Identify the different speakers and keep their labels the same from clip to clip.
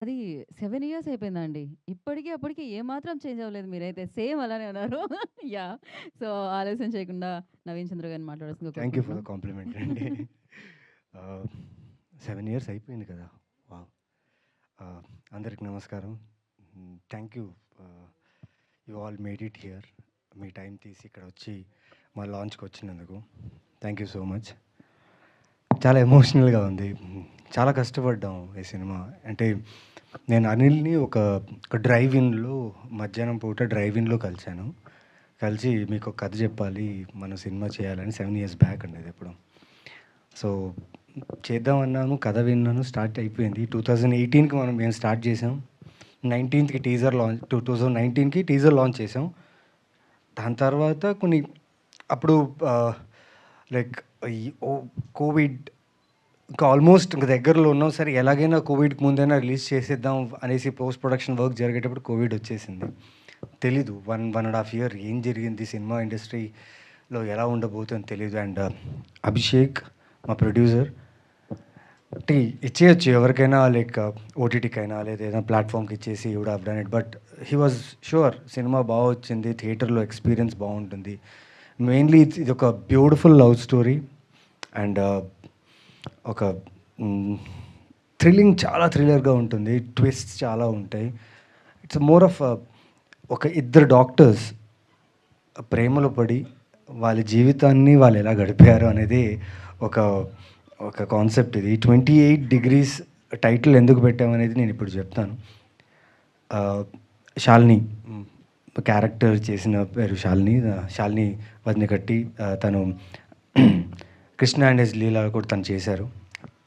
Speaker 1: అది 7 ఇయర్స్ అయిపోయిందండి. ఇప్పటికి, అప్పటికి ఏమాత్రం చేంజ్ అవ్వలేదు మీరైతే. సేమ్ అలానే ఉన్నారు. యాహ్! సో, ఆలస్యం చేయకుండా నవీన్ చంద్ర గారిని మాట్లాడాల్సిందిగా
Speaker 2: థ్యాంక్ యూ ఫర్
Speaker 1: కోరుకుంటున్నాం.
Speaker 2: ద కాంప్లిమెంట్ అండి. 7 ఇయర్స్ అయిపోయింది కదా! వావ్! అందరికి నమస్కారం. Thank you. You all made it here. Me time తీసి ఇక్కడ వచ్చి మా లాంచ్‌కి వచ్చినందుకు. Thank you so much. చాలా ఎమోషనల్‌గా ఉంది. చాలా కష్టపడ్డాం ఈ సినిమా. అంటే నేను అనిల్‌ని ఒక డ్రైవ్ ఇన్‌లో మధ్యాహ్నం పూట డ్రైవ్ ఇన్‌లో కలిసాను. కలిసి మీకు ఒక కథ చెప్పాలి, మనం సినిమా చేయాలని 7 ఇయర్స్ బ్యాక్ అండి అది ఎప్పుడో. సో, చేద్దామన్నాను, కథ విన్నాను, స్టార్ట్ అయిపోయింది. 2018కి మేము స్టార్ట్ చేసాం. 19కి టీజర్ లాంచ్ 2019కి టీజర్ లాంచ్ చేసాం. దాని తర్వాత కొన్ని అప్పుడు లైక్ ఈ కోవిడ్ ఇంకా ఆల్మోస్ట్ ఇంక దగ్గరలో ఉన్నాం. సరే ఎలాగైనా కోవిడ్‌కి ముందైనా రిలీజ్ చేసేద్దాం అనేసి పోస్ట్ ప్రొడక్షన్ వర్క్ జరిగేటప్పుడు కోవిడ్ వచ్చేసింది. తెలీదు 1.5 ఇయర్ ఏం జరిగింది సినిమా ఇండస్ట్రీలో ఎలా ఉండబోతుందో తెలీదు. అండ్ అభిషేక్ మా ప్రొడ్యూసర్ అంటే ఇచ్చేయొచ్చు ఎవరికైనా లైక్ ఓటీటీకైనా లేదా ఏదైనా ప్లాట్ఫామ్కి ఇచ్చేసి would have done it. But he was sure cinema బాగా వచ్చింది, థియేటర్లో ఎక్స్పీరియన్స్ బాగుంటుంది. మెయిన్లీ ఇది ఒక బ్యూటిఫుల్ లవ్ స్టోరీ అండ్ ఒక థ్రిల్లింగ్, చాలా థ్రిల్లర్గా ఉంటుంది, ట్విస్ట్ చాలా ఉంటాయి. ఇట్స్ మోర్ ఆఫ్ ఒక ఇద్దరు డాక్టర్స్ ప్రేమలో పడి వాళ్ళ జీవితాన్ని వాళ్ళు ఎలా గడిపారు అనేది ఒక ఒక కాన్సెప్ట్. ఇది 28 డిగ్రీస్ టైటిల్ ఎందుకు పెట్టామనేది నేను ఇప్పుడు చెప్తాను. శాలిని క్యారెక్టర్ చేసిన పేరు శాలిని. శాలిని వదినకట్టి తను కృష్ణ అండ్ హిస్ లీలా కూడా తను చేశారు.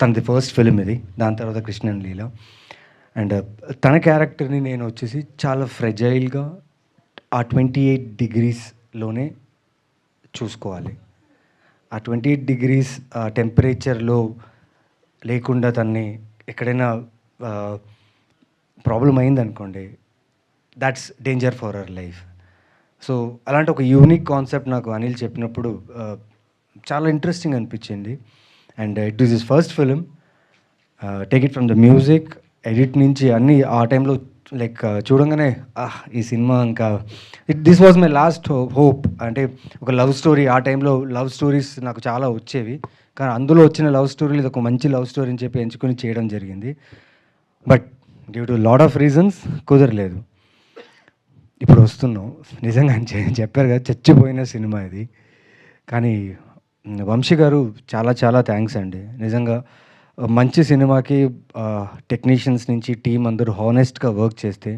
Speaker 2: తనది ఫస్ట్ ఫిలిం ఇది. దాని తర్వాత కృష్ణ అండ్ లీలా. అండ్ తన క్యారెక్టర్ని నేను వచ్చేసి చాలా ఫ్రెజైల్గా ఆ 28 డిగ్రీస్లోనే చూసుకోవాలి. ఆ 28 డిగ్రీస్ టెంపరేచర్లో లేకుండా తన్ని ఎక్కడైనా ప్రాబ్లం అయిందనుకోండి, that's danger for our life. So అలాంటి ఒక యూనిక్ కాన్సెప్ట్ నాకు అనిల్ చెప్పినప్పుడు చాలా ఇంట్రెస్టింగ్ అనిపించింది. And it is his first film. Take it from the music, edit నుంచి అన్నీ ఆ టైంలో లైక్ చూడంగానే ఈ సినిమా ఇంకా this was my last hope. అంటే ఒక లవ్ స్టోరీ, ఆ టైంలో లవ్ స్టోరీస్ నాకు చాలా వచ్చేవి, కానీ అందులో వచ్చిన లవ్ స్టోరీలు ఇది ఒక మంచి లవ్ స్టోరీ అని చెప్పి ఎంచుకొని చేయడం జరిగింది. But due to lot of reasons కుదరలేదు. ఇప్పుడు వస్తున్నాం. నిజంగా చెప్పారు కదా, చచ్చిపోయిన సినిమా ఇది. కానీ వంశీ గారు చాలా చాలా థ్యాంక్స్ అండి. నిజంగా మంచి సినిమాకి టెక్నీషియన్స్ నుంచి టీం అందరూ హానెస్ట్గా వర్క్ చేస్తే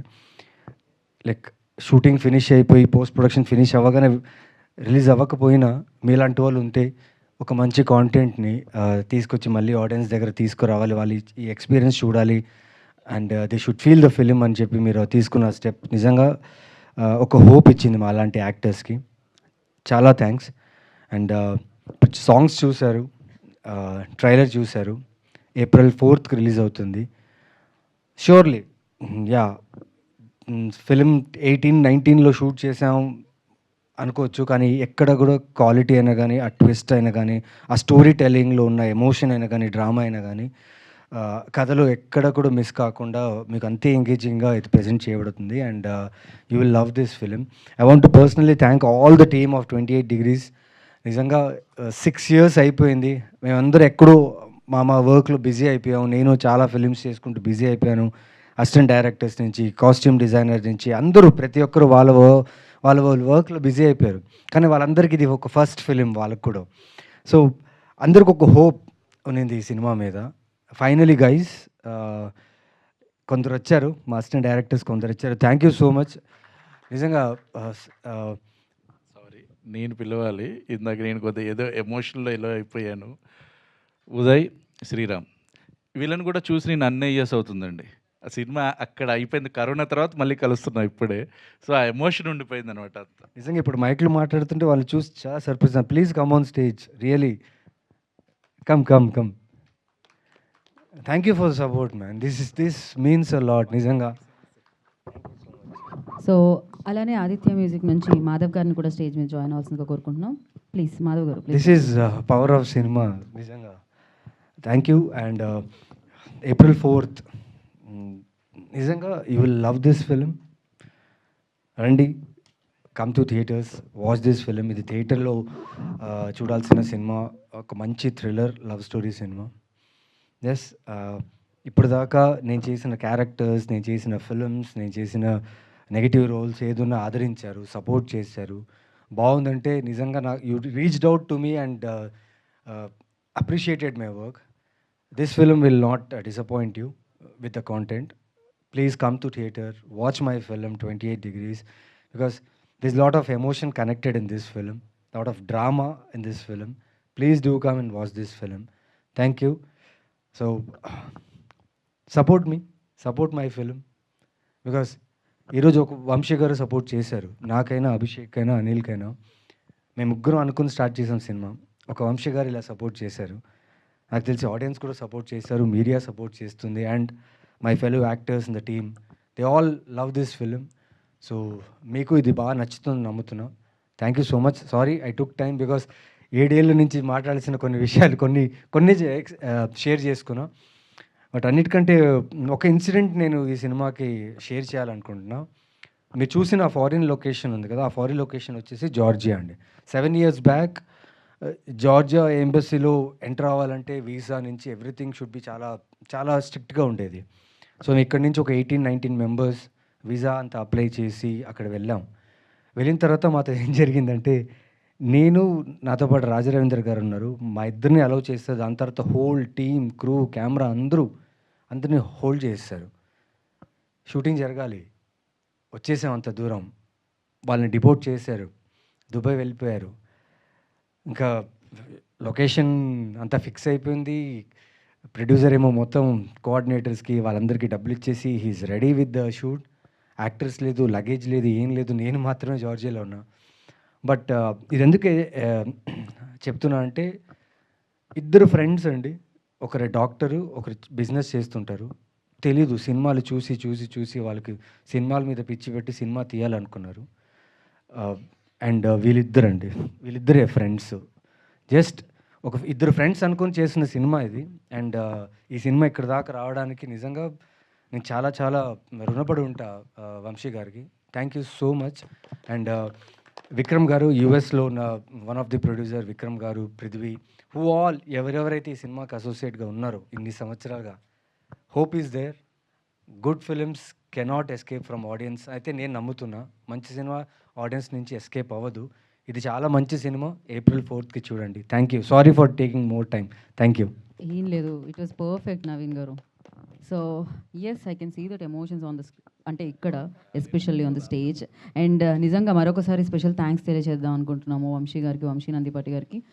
Speaker 2: లైక్ షూటింగ్ ఫినిష్ అయిపోయి పోస్ట్ ప్రొడక్షన్ ఫినిష్ అవ్వగానే రిలీజ్ అవ్వకపోయినా మీలాంటి వాళ్ళు ఉంటే ఒక మంచి కాంటెంట్ని తీసుకొచ్చి మళ్ళీ ఆడియన్స్ దగ్గర తీసుకురావాలి, వాళ్ళు ఈ ఎక్స్పీరియన్స్ చూడాలి and they should feel the film అని చెప్పి మీరు తీసుకున్న స్టెప్ నిజంగా ఒక హోప్ ఇచ్చింది మా అలాంటి యాక్టర్స్కి. చాలా థ్యాంక్స్. అండ్ సాంగ్స్ చూశారు, ట్రైలర్ చూశారు. ఏప్రిల్ 4థ్కి రిలీజ్ అవుతుంది. ష్యూర్లీ యా ఫిలిం 18, 19లో షూట్ చేసాం అనుకోవచ్చు, కానీ ఎక్కడ కూడా క్వాలిటీ అయినా కానీ, ఆ ట్విస్ట్ అయినా కానీ, ఆ స్టోరీ టెల్లింగ్లో ఉన్న ఎమోషన్ అయినా కానీ, డ్రామా అయినా కానీ, కథలో ఎక్కడ కూడా మిస్ కాకుండా మీకు అంతే ఎంగేజింగ్గా ఇది ప్రజెంట్ చేయబడుతుంది. And you will love this film. I want to personally thank all the team of 28 degrees. నిజంగా 6 ఇయర్స్ అయిపోయింది. మేమందరూ ఎక్కడో మా వర్క్లో బిజీ అయిపోయాం. నేను చాలా ఫిలిమ్స్ చేసుకుంటూ బిజీ అయిపోయాను. అసిస్టెంట్ డైరెక్టర్స్ నుంచి, కాస్ట్యూమ్ డిజైనర్ నుంచి అందరూ ప్రతి ఒక్కరు వాళ్ళ వర్క్లో బిజీ అయిపోయారు. కానీ వాళ్ళందరికీ ఇది ఒక ఫస్ట్ ఫిలిం వాళ్ళకి కూడా. సో అందరికి ఒక హోప్ ఉన్నింది ఈ సినిమా మీద. ఫైనలీ గైస్ కొందరు వచ్చారు, మా అసిస్టెంట్ డైరెక్టర్స్ కొందరు వచ్చారు. Thank you so much. నిజంగా
Speaker 3: సారీ, నేను పిలవాలి. ఇందాక నేను కొద్దిగా ఏదో ఎమోషనల్లో ఇలా అయిపోయాను. ఉదయ్, శ్రీరామ్ వీళ్ళని కూడా చూసి నేను అన్ని ఇయర్స్ అవుతుందండి. ఆ సినిమా అక్కడ అయిపోయింది, కరోనా తర్వాత మళ్ళీ కలుస్తున్నాం ఇప్పుడే. సో ఆ ఎమోషన్ ఉండిపోయింది అనమాట అంతా.
Speaker 2: నిజంగా ఇప్పుడు మైక్లో మాట్లాడుతుంటే వాళ్ళు చూసి చాలా surprise. Please come on stage, really come come come. Thank you for the support man. This means a lot నిజంగా.
Speaker 1: సో, అలానే ఆదిత్య మ్యూజిక్ నుంచి మాధవ్ గారిని కూడా స్టేజ్ మీద జాయిన్ అవ్వాల్సిందిగా కోరుకుంటున్నాం. ప్లీజ్ మాధవ్ గారు please.
Speaker 2: This is power of cinema నిజంగా. Thank you. And April 4th నిజంగా you will love this film. రండి, come to theatres, watch this film. ఇది థియేటర్లో చూడాల్సిన సినిమా. ఒక మంచి thriller love story cinema. Yes, ఇప్పటిదాకా నేను చేసిన క్యారెక్టర్స్, నేను చేసిన ఫిల్మ్స్, నేను చేసిన నెగిటివ్ రోల్స్ ఏదున్నా ఆదరించారు, సపోర్ట్ చేశారు. బాగుందంటే నిజంగా you reached out to me and appreciated my work. This film will not disappoint you with the content. Please come to theater, watch my film 28 Degrees, because there's a lot of emotion connected in this film, lot of drama in this film. Please do come and watch this film. Thank you. So support me, support my film, because ఈరోజు ఒక వంశీ గారు support చేశారు, నాకైనా, అభిషేక్ అయినా, అనిల్కైనా. మేము ముగ్గురం అనుకుని start చేసాం సినిమా. ఒక వంశీ గారు ఇలా సపోర్ట్ చేశారు. నాకు తెలిసి ఆడియన్స్ కూడా సపోర్ట్ చేశారు, మీడియా సపోర్ట్ చేస్తుంది, and my fellow actors in the team, they all love this film. So మీకు ఇది బాగా నచ్చుతుంది నమ్ముతున్నా. Thank you so much. Sorry I took time, because 7 ఏళ్ళ నుంచి మాట్లాడాల్సిన కొన్ని విషయాలు కొన్ని షేర్ చేసుకున్నా. బట్ అన్నిటికంటే ఒక ఇన్సిడెంట్ నేను ఈ సినిమాకి షేర్ చేయాలనుకుంటున్నా. మీరు చూసిన ఫారిన్ లొకేషన్ ఉంది కదా, ఆ ఫారిన్ లొకేషన్ వచ్చేసి జార్జియా అండి. 7 years బ్యాక్ జార్జియా ఎంబసీలో ఎంటర్ అవ్వాలంటే వీసా నుంచి ఎవ్రీథింగ్ షుడ్ బి చాలా చాలా స్ట్రిక్ట్గా ఉండేది. సో ఇక్కడి నుంచి ఒక 18-19 మెంబర్స్ వీసా అంతా అప్లై చేసి అక్కడ వెళ్ళాం. వెళ్ళిన తర్వాత మాతో ఏం జరిగిందంటే, నేను, నాతో పాటు రాజరవీంద్ర గారు ఉన్నారు, మా ఇద్దరిని అలౌ చేస్తే దాని తర్వాత హోల్ టీమ్, క్రూ, కెమెరా అందరినీ హోల్డ్ చేస్తారు. షూటింగ్ జరగాలి, వచ్చేసాం అంత దూరం, వాళ్ళని డిపోర్ట్ చేశారు, దుబాయ్ వెళ్ళిపోయారు. ఇంకా లొకేషన్ అంతా ఫిక్స్ అయిపోయింది. ప్రొడ్యూసర్ ఏమో మొత్తం కోఆర్డినేటర్స్కి వాళ్ళందరికీ డబ్బులు ఇచ్చేసి he's ready with the shoot. Actors లేదు, లగేజ్ లేదు, ఏం లేదు, నేను మాత్రమే జార్జియాలో ఉన్నా. బట్ ఇది ఎందుకే చెప్తున్నా అంటే, ఇద్దరు ఫ్రెండ్స్ అండి, ఒకరు డాక్టరు, ఒకరు బిజినెస్ చేస్తుంటారు. తెలీదు, సినిమాలు చూసి చూసి చూసి వాళ్ళకి సినిమాల మీద పిచ్చి పెట్టి సినిమా తీయాలనుకున్నారు. అండ్ వీళ్ళిద్దరే ఫ్రెండ్స్. జస్ట్ ఒక ఇద్దరు ఫ్రెండ్స్ అనుకొని చేసిన సినిమా ఇది. అండ్ ఈ సినిమా ఇక్కడ దాకా రావడానికి నిజంగా నేను చాలా చాలా రుణపడి ఉంటా వంశీ గారికి. Thank you so much. And Vikram గారు, యూఎస్లో ఉన్న one of the producer Vikram గారు, పృథ్వీ, హూ ఆల్ ఎవరెవరైతే ఈ సినిమాకి అసోసియేట్గా ఉన్నారో ఇన్ని సంవత్సరాలుగా, hope is there. Good films cannot escape from audience. అయితే నేను నమ్ముతున్నా, మంచి సినిమా ఆడియన్స్ నుంచి ఎస్కేప్ అవ్వదు. ఇది చాలా మంచి సినిమా. April 4th చూడండి. Thank you. Sorry for taking more time. Thank you.
Speaker 1: ఏం లేదు, it was perfect Naveen garu. So yes, I can see that emotions on the అంటే ఇక్కడ especially on the stage. And నిజంగా మరొకసారి స్పెషల్ థ్యాంక్స్ తెలియజేద్దాం అనుకుంటున్నాము వంశీ గారికి, వంశీ నందిపాటి గారికి.